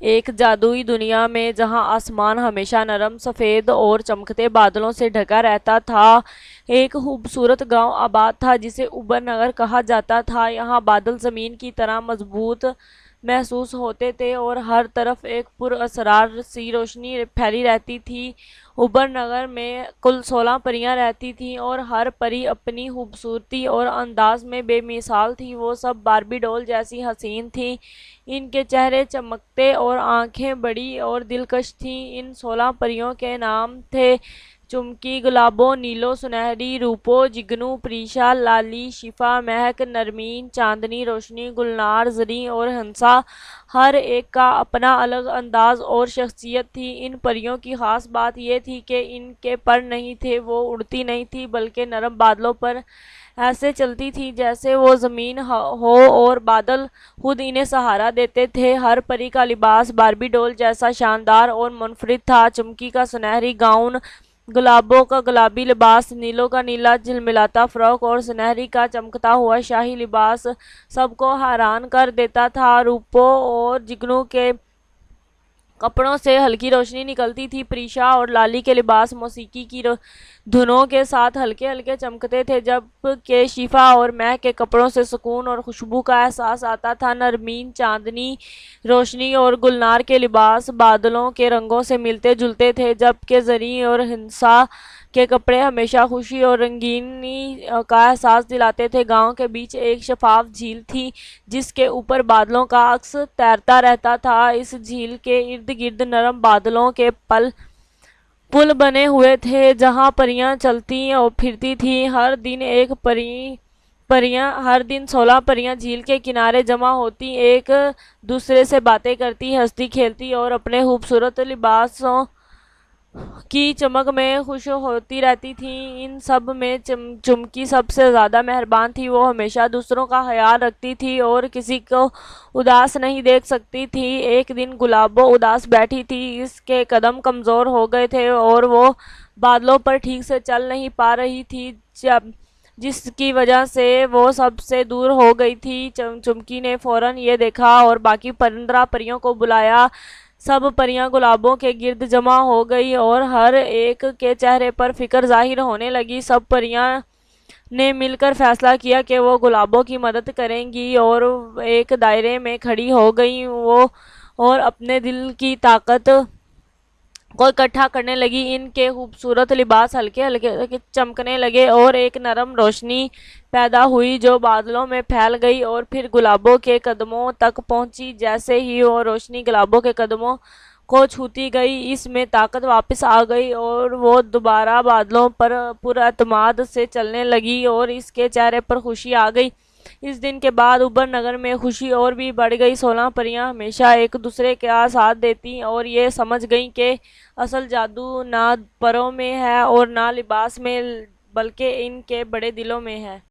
ایک جادوئی دنیا میں جہاں آسمان ہمیشہ نرم سفید اور چمکتے بادلوں سے ڈھکا رہتا تھا، ایک خوبصورت گاؤں آباد تھا جسے اوبر نگر کہا جاتا تھا۔ یہاں بادل زمین کی طرح مضبوط محسوس ہوتے تھے اور ہر طرف ایک پراسرار سی روشنی پھیلی رہتی تھی۔ اوبر نگر میں کل 16 پریاں رہتی تھیں اور ہر پری اپنی خوبصورتی اور انداز میں بے مثال تھی۔ وہ سب باربی ڈول جیسی حسین تھیں، ان کے چہرے چمکتے اور آنکھیں بڑی اور دلکش تھیں۔ ان 16 پریوں کے نام تھے چمکی، گلابو، نیلو، سنہری، روپو، جگنو، پریشا، لالی، شفا، مہک، نرمین، چاندنی، روشنی، گلنار، زریں اور ہنسا۔ ہر ایک کا اپنا الگ انداز اور شخصیت تھی۔ ان پریوں کی خاص بات یہ تھی کہ ان کے پر نہیں تھے، وہ اڑتی نہیں تھیں بلکہ نرم بادلوں پر ایسے چلتی تھیں جیسے وہ زمین ہو اور بادل خود انہیں سہارا دیتے تھے۔ ہر پری کا لباس باربی ڈول جیسا شاندار اور منفرد تھا۔ چمکی کا سنہری گاؤن، گلابو کا گلابی لباس، نیلو کا نیلا جھلملاتا فراک اور سنہری کا چمکتا ہوا شاہی لباس سب کو حیران کر دیتا تھا۔ روپو اور جگنو کے کپڑوں سے ہلکی روشنی نکلتی تھی۔ پریشا اور لالی کے لباس موسیقی کی دھنوں کے ساتھ ہلکے ہلکے چمکتے تھے، جبکہ شفا اور مہک کے کپڑوں سے سکون اور خوشبو کا احساس آتا تھا۔ نرمین، چاندنی، روشنی اور گلنار کے لباس بادلوں کے رنگوں سے ملتے جلتے تھے، جبکہ زریں اور ہنسا کے کپڑے ہمیشہ خوشی اور رنگینی کا احساس دلاتے تھے۔ گاؤں کے بیچ ایک شفاف جھیل تھی جس کے اوپر بادلوں کا عکس تیرتا رہتا تھا۔ اس جھیل کے ارد گرد نرم بادلوں کے پل بنے ہوئے تھے جہاں پریاں چلتی اور پھرتی تھیں۔ ہر دن 16 پریاں جھیل کے کنارے جمع ہوتی، ایک دوسرے سے باتیں کرتی، ہنستی کھیلتی اور اپنے خوبصورت لباسوں کی چمک میں خوش ہوتی رہتی تھیں۔ ان سب میں چمکی سب سے زیادہ مہربان تھی۔ وہ ہمیشہ دوسروں کا خیال رکھتی تھی اور کسی کو اداس نہیں دیکھ سکتی تھی۔ ایک دن گلابو اداس بیٹھی تھی، اس کے قدم کمزور ہو گئے تھے اور وہ بادلوں پر ٹھیک سے چل نہیں پا رہی تھی، جس کی وجہ سے وہ سب سے دور ہو گئی تھی۔ چمکی نے فوراً یہ دیکھا اور باقی 15 پریوں کو بلایا۔ سب پریاں گلابوں کے گرد جمع ہو گئی اور ہر ایک کے چہرے پر فکر ظاہر ہونے لگی۔ سب پریاں نے مل کر فیصلہ کیا کہ وہ گلابو کی مدد کریں گی اور ایک دائرے میں کھڑی ہو گئیں اور اپنے دل کی طاقت کو اکٹھا کرنے لگی۔ ان کے خوبصورت لباس ہلکے ہلکے چمکنے لگے اور ایک نرم روشنی پیدا ہوئی جو بادلوں میں پھیل گئی اور پھر گلابو کے قدموں تک پہنچی۔ جیسے ہی وہ روشنی گلابو کے قدموں کو چھوتی گئی، اس میں طاقت واپس آ گئی اور وہ دوبارہ بادلوں پر پراعتماد سے چلنے لگی اور اس کے چہرے پر خوشی آ گئی۔ اس دن کے بعد اوبر نگر میں خوشی اور بھی بڑھ گئی۔ 16 پریاں ہمیشہ ایک دوسرے کا ساتھ دیتی اور یہ سمجھ گئیں کہ اصل جادو نہ پروں میں ہے اور نہ لباس میں، بلکہ ان کے بڑے دلوں میں ہے۔